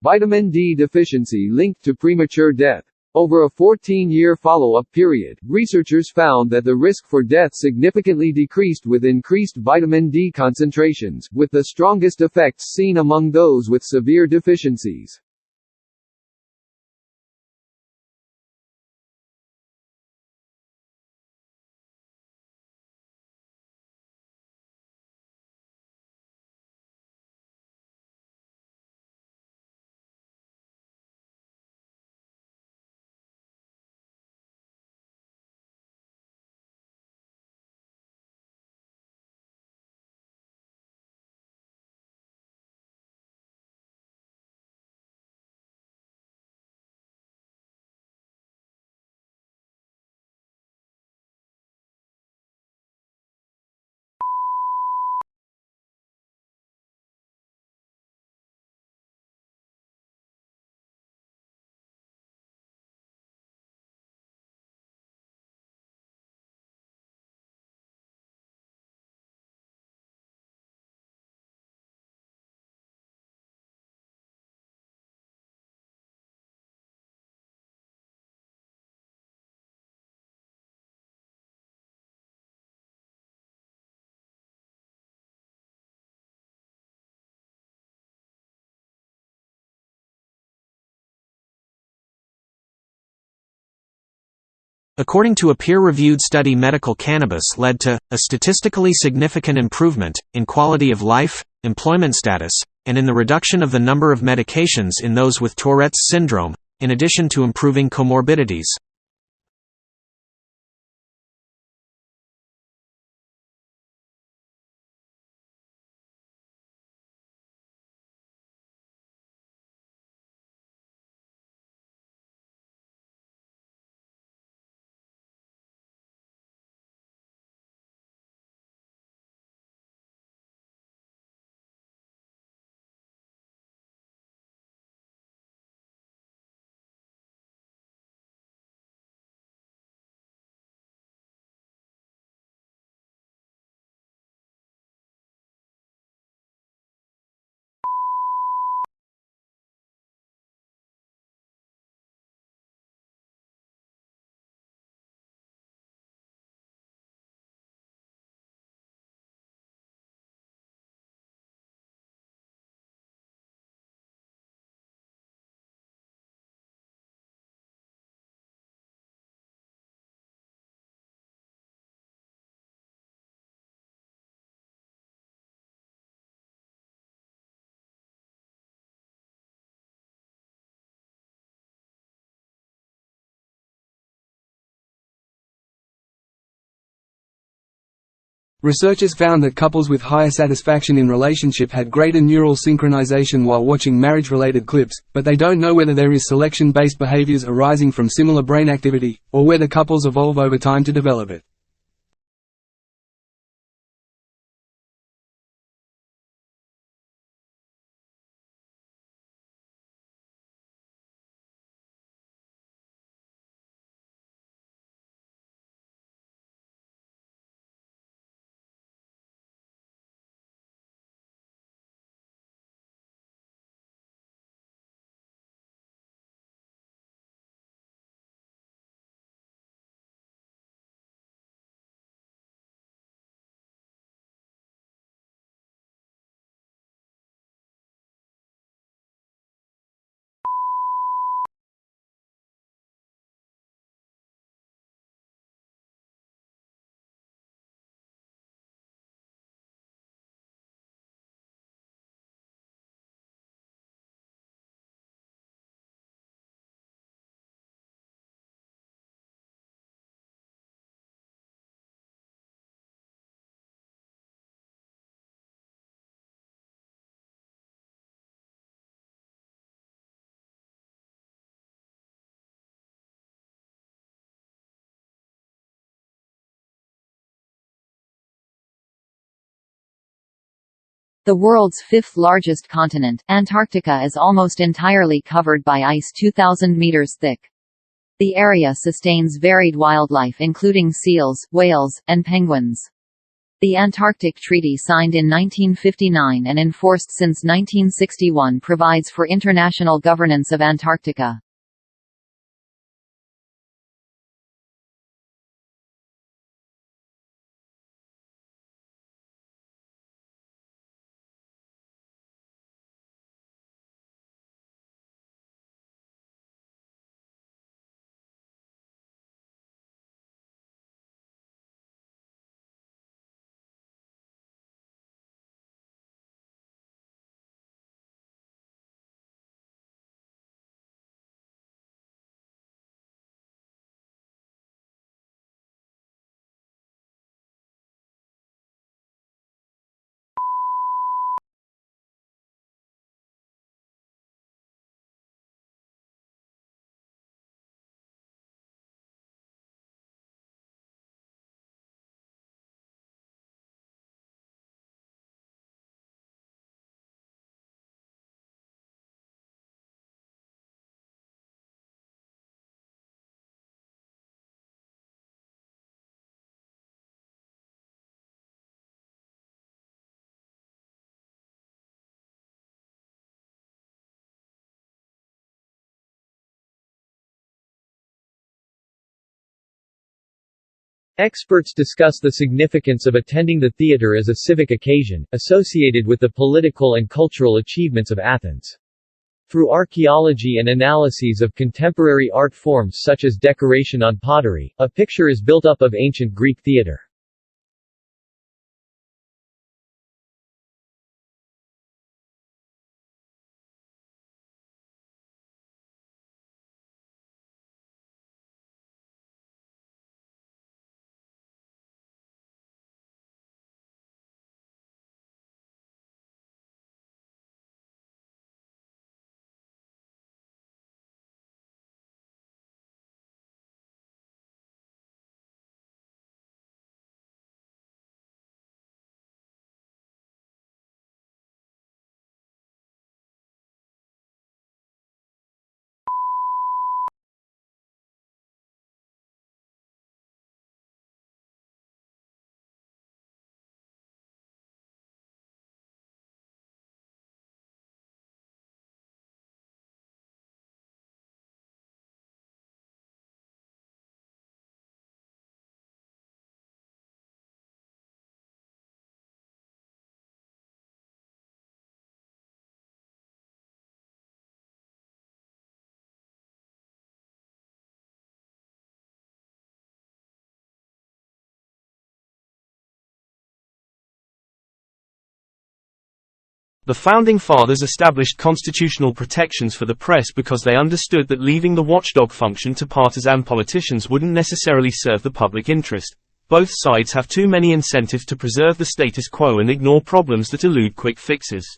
Vitamin D deficiency linked to premature death. Over a 14-year follow-up period, researchers found that the risk for death significantly decreased with increased vitamin D concentrations, with the strongest effects seen among those with severe deficiencies. According to a peer-reviewed study, medical cannabis led to a statistically significant improvement in quality of life, employment status, and in the reduction of the number of medications in those with Tourette's syndrome, in addition to improving comorbidities. Researchers found that couples with higher satisfaction in relationship had greater neural synchronization while watching marriage-related clips, but they don't know whether there is selection-based behaviors arising from similar brain activity, or whether couples evolve over time to develop it. The world's fifth largest continent, Antarctica, is almost entirely covered by ice 2,000 meters thick. The area sustains varied wildlife including seals, whales, and penguins. The Antarctic Treaty, signed in 1959 and enforced since 1961, provides for international governance of Antarctica. Experts discuss the significance of attending the theater as a civic occasion, associated with the political and cultural achievements of Athens. Through archaeology and analyses of contemporary art forms such as decoration on pottery, a picture is built up of ancient Greek theater. The Founding Fathers established constitutional protections for the press because they understood that leaving the watchdog function to partisan politicians wouldn't necessarily serve the public interest. Both sides have too many incentives to preserve the status quo and ignore problems that elude quick fixes.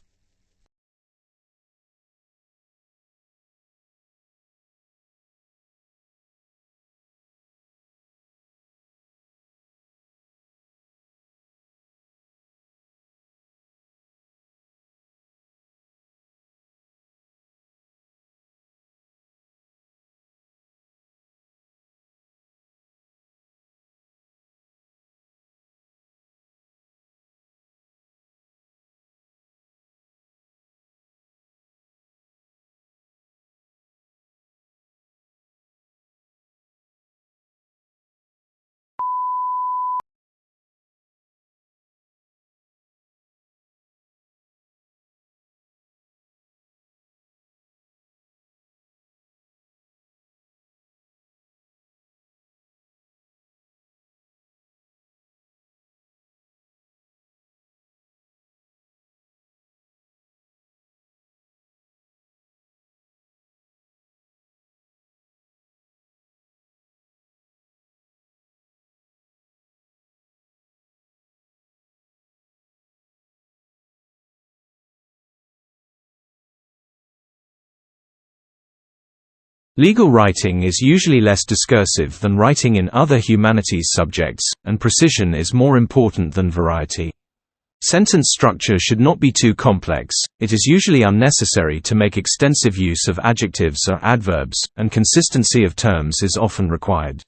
Legal writing is usually less discursive than writing in other humanities subjects, and precision is more important than variety. Sentence structure should not be too complex, it is usually unnecessary to make extensive use of adjectives or adverbs, and consistency of terms is often required.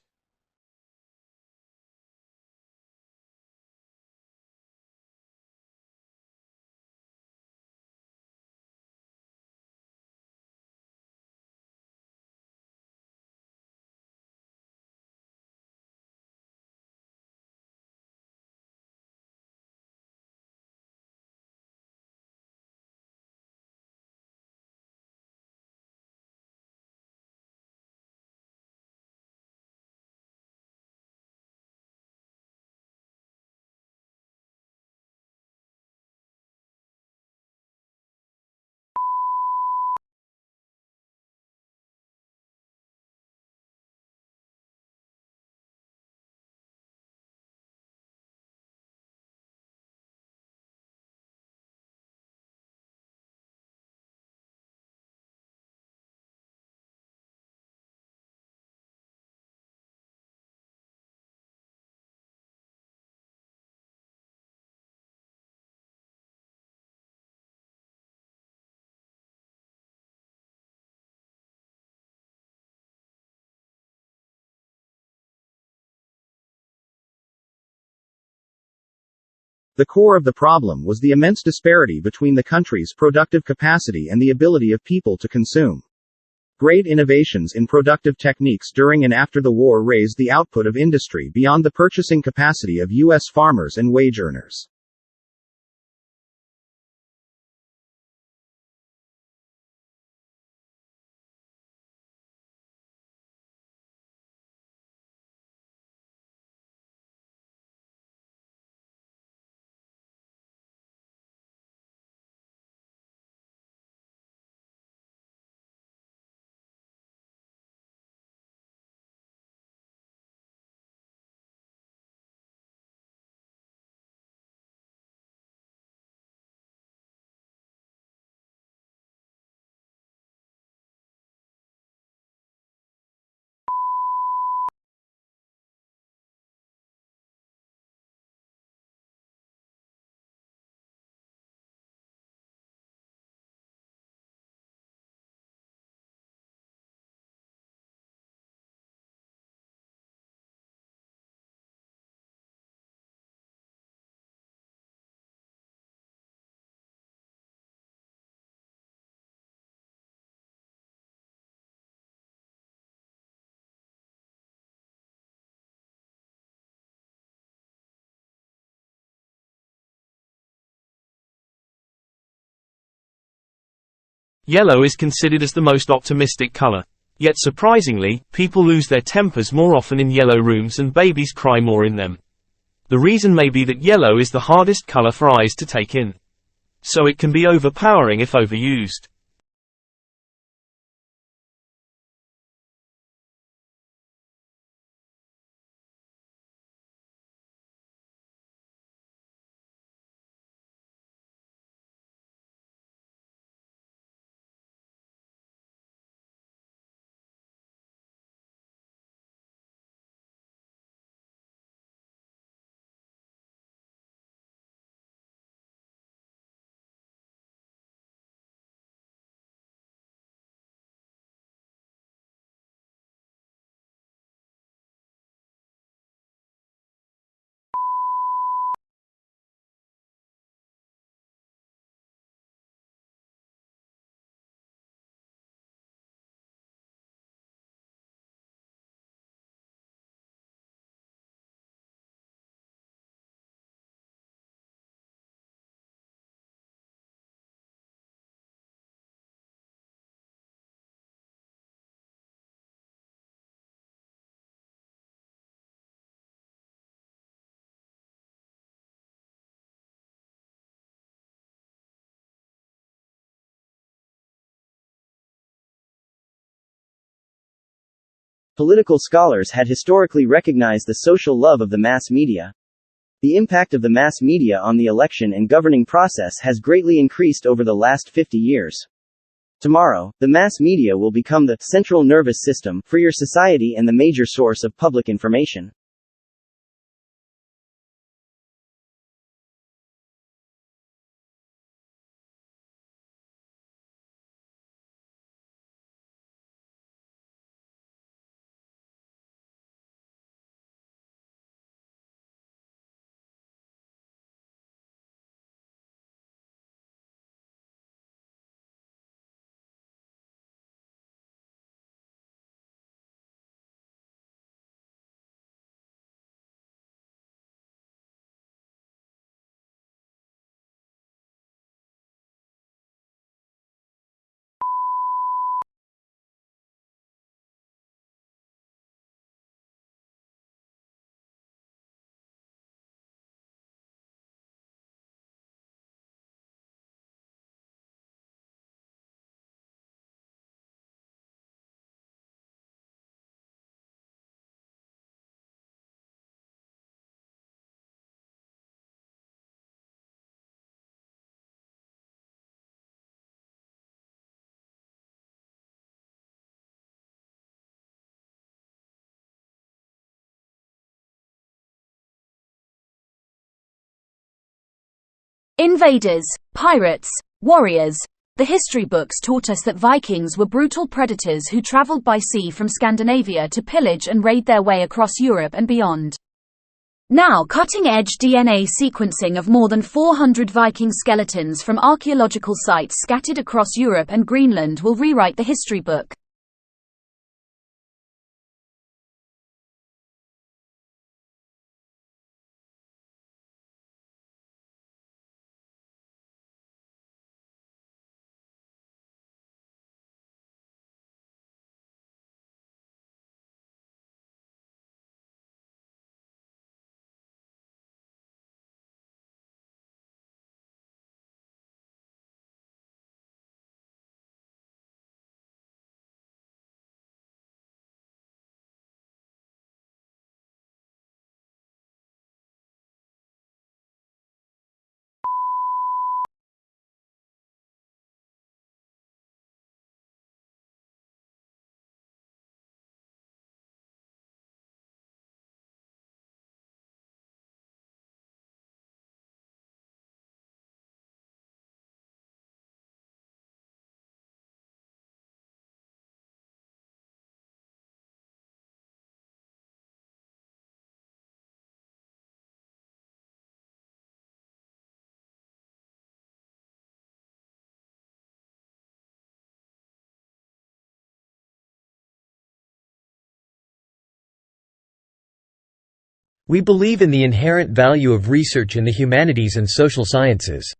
The core of the problem was the immense disparity between the country's productive capacity and the ability of people to consume. Great innovations in productive techniques during and after the war raised the output of industry beyond the purchasing capacity of U.S. farmers and wage earners. Yellow is considered as the most optimistic color. Yet surprisingly, people lose their tempers more often in yellow rooms and babies cry more in them. The reason may be that yellow is the hardest color for eyes to take in. So it can be overpowering if overused. Political scholars had historically recognized the social love of the mass media. The impact of the mass media on the election and governing process has greatly increased over the last 50 years. Tomorrow, the mass media will become the central nervous system for your society and the major source of public information. Invaders, pirates, warriors. The history books taught us that Vikings were brutal predators who traveled by sea from Scandinavia to pillage and raid their way across Europe and beyond. Now, cutting-edge DNA sequencing of more than 400 Viking skeletons from archaeological sites scattered across Europe and Greenland will rewrite the history book. We believe in the inherent value of research in the humanities and social sciences.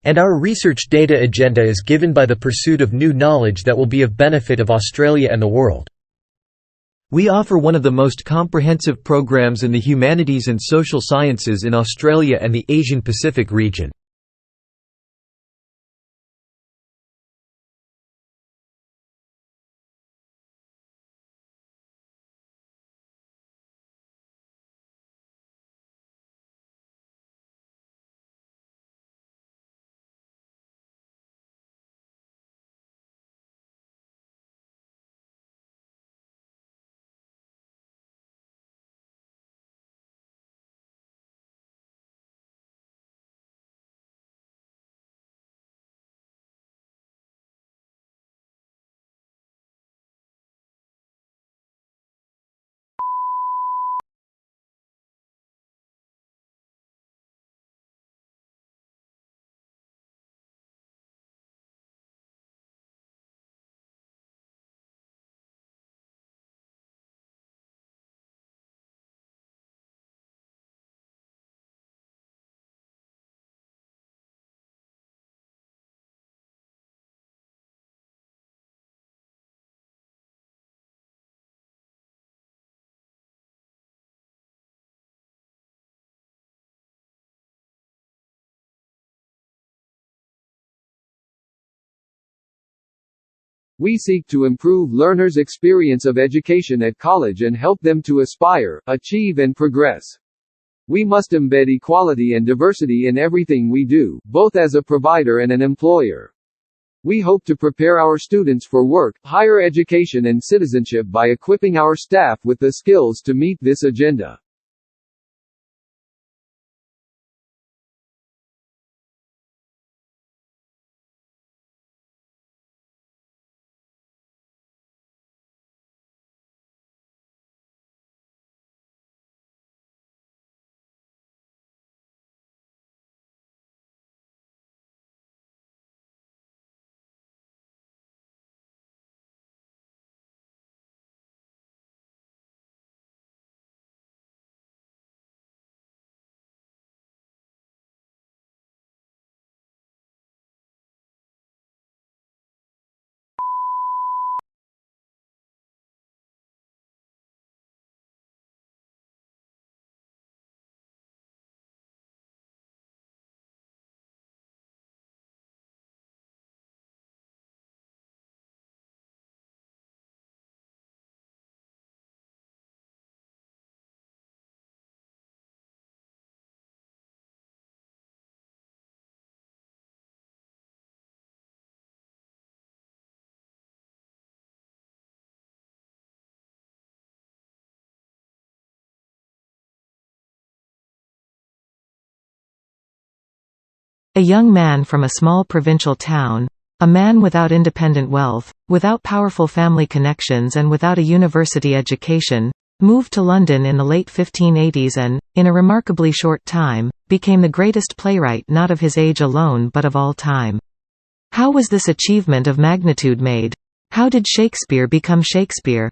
And our research data agenda is given by the pursuit of new knowledge that will be of benefit of Australia and the world. We offer one of the most comprehensive programs in the humanities and social sciences in Australia and the Asian Pacific region. We seek to improve learners' experience of education at college and help them to aspire, achieve and progress. We must embed equality and diversity in everything we do, both as a provider and an employer. We hope to prepare our students for work, higher education and citizenship by equipping our staff with the skills to meet this agenda. A young man from a small provincial town, a man without independent wealth, without powerful family connections and without a university education, moved to London in the late 1580s and, in a remarkably short time, became the greatest playwright not of his age alone but of all time. How was this achievement of magnitude made? How did Shakespeare become Shakespeare?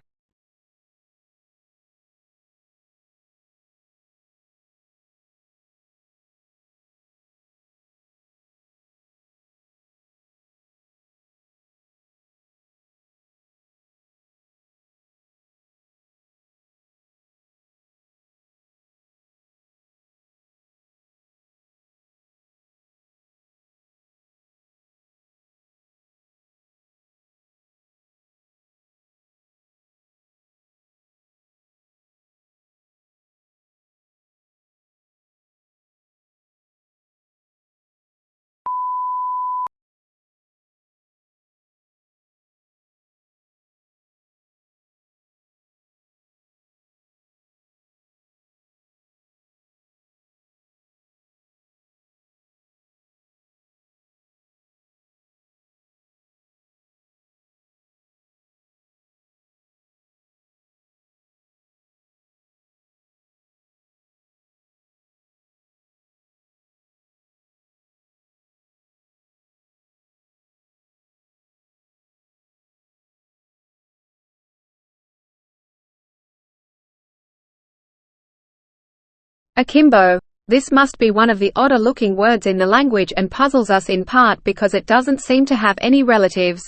Akimbo. This must be one of the odder-looking words in the language and puzzles us in part because it doesn't seem to have any relatives.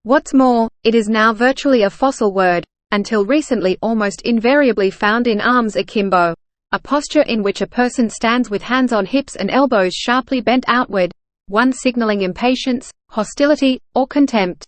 What's more, it is now virtually a fossil word, until recently almost invariably found in arms akimbo, a posture in which a person stands with hands on hips and elbows sharply bent outward, one signaling impatience, hostility, or contempt.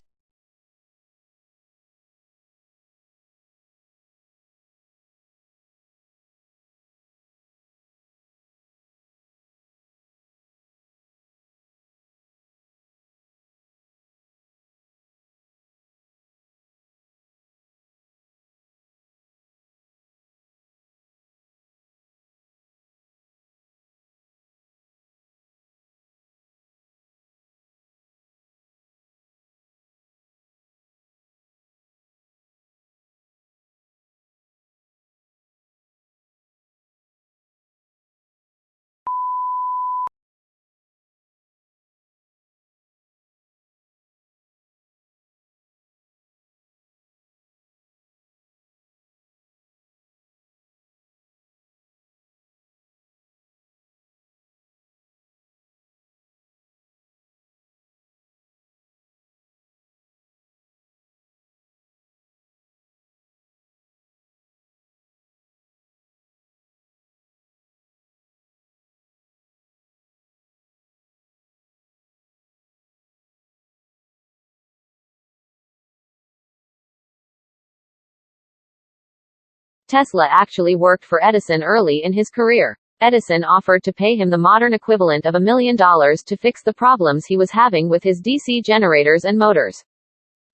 Tesla actually worked for Edison early in his career. Edison offered to pay him the modern equivalent of $1 million to fix the problems he was having with his DC generators and motors.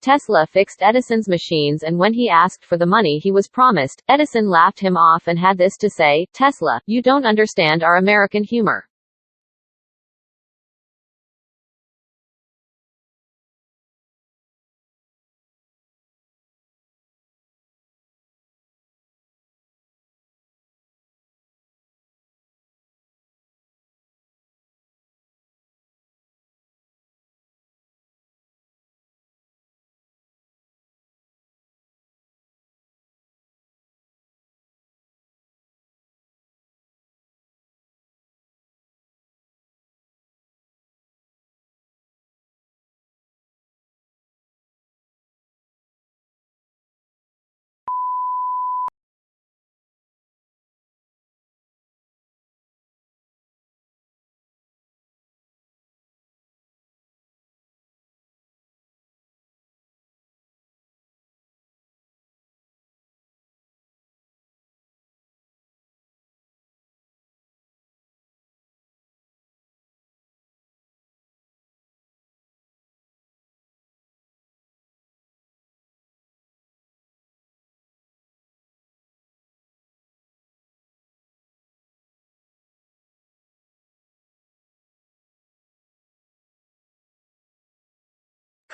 Tesla fixed Edison's machines, and when he asked for the money he was promised, Edison laughed him off and had this to say, "Tesla, you don't understand our American humor."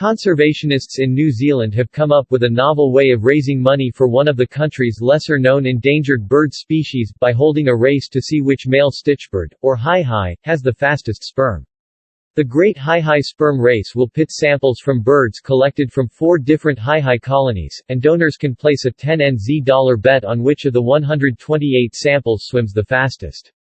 Conservationists in New Zealand have come up with a novel way of raising money for one of the country's lesser-known endangered bird species, by holding a race to see which male stitchbird, or hai-hai, has the fastest sperm. The Great Hai-hai Sperm Race will pit samples from birds collected from 4 different hai-hai colonies, and donors can place a $10 bet on which of the 128 samples swims the fastest.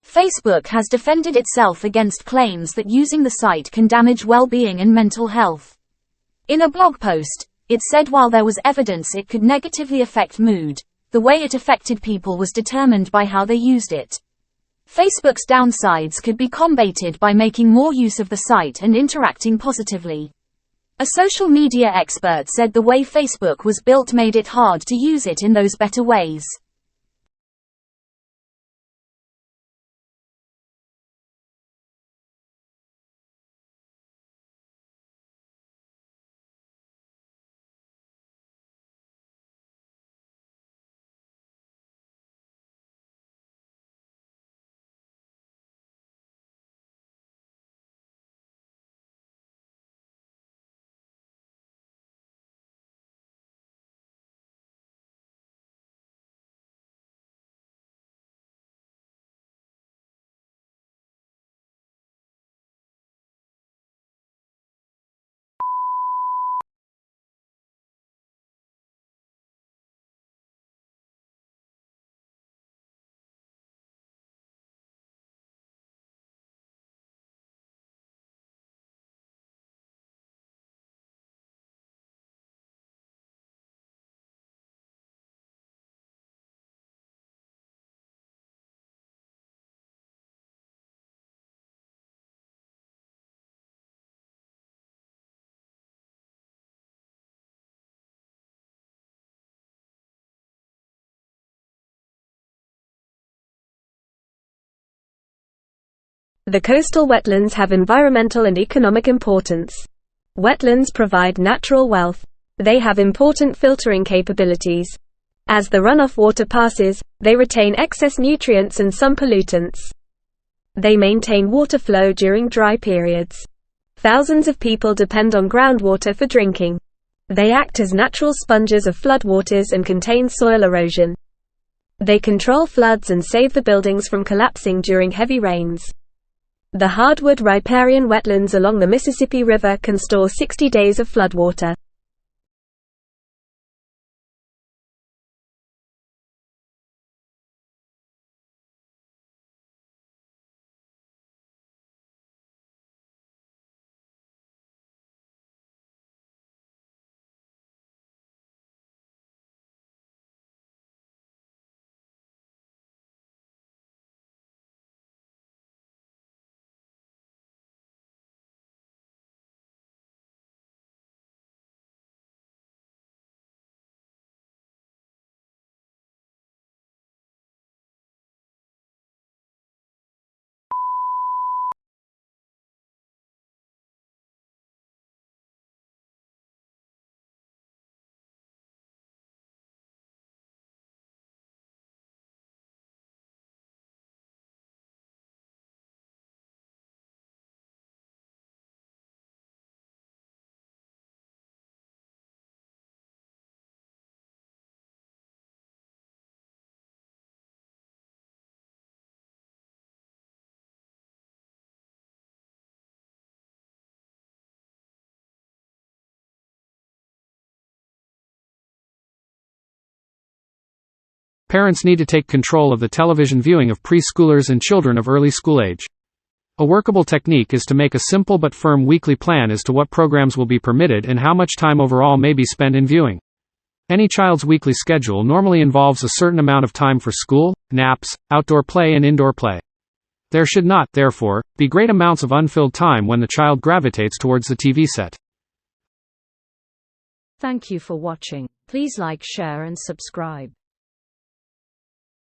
Facebook has defended itself against claims that using the site can damage well-being and mental health. In a blog post, it said while there was evidence it could negatively affect mood, the way it affected people was determined by how they used it. Facebook's downsides could be combated by making more use of the site and interacting positively. A social media expert said the way Facebook was built made it hard to use it in those better ways. The coastal wetlands have environmental and economic importance. Wetlands provide natural wealth. They have important filtering capabilities. As the runoff water passes, they retain excess nutrients and some pollutants. They maintain water flow during dry periods. Thousands of people depend on groundwater for drinking. They act as natural sponges of floodwaters and contain soil erosion. They control floods and save the buildings from collapsing during heavy rains. The hardwood riparian wetlands along the Mississippi River can store 60 days of floodwater. Parents need to take control of the television viewing of preschoolers and children of early school age. A workable technique is to make a simple but firm weekly plan as to what programs will be permitted and how much time overall may be spent in viewing. Any child's weekly schedule normally involves a certain amount of time for school, naps, outdoor play and indoor play. There should not, therefore, be great amounts of unfilled time when the child gravitates towards the TV set. Thank you for watching. Please like, share and subscribe.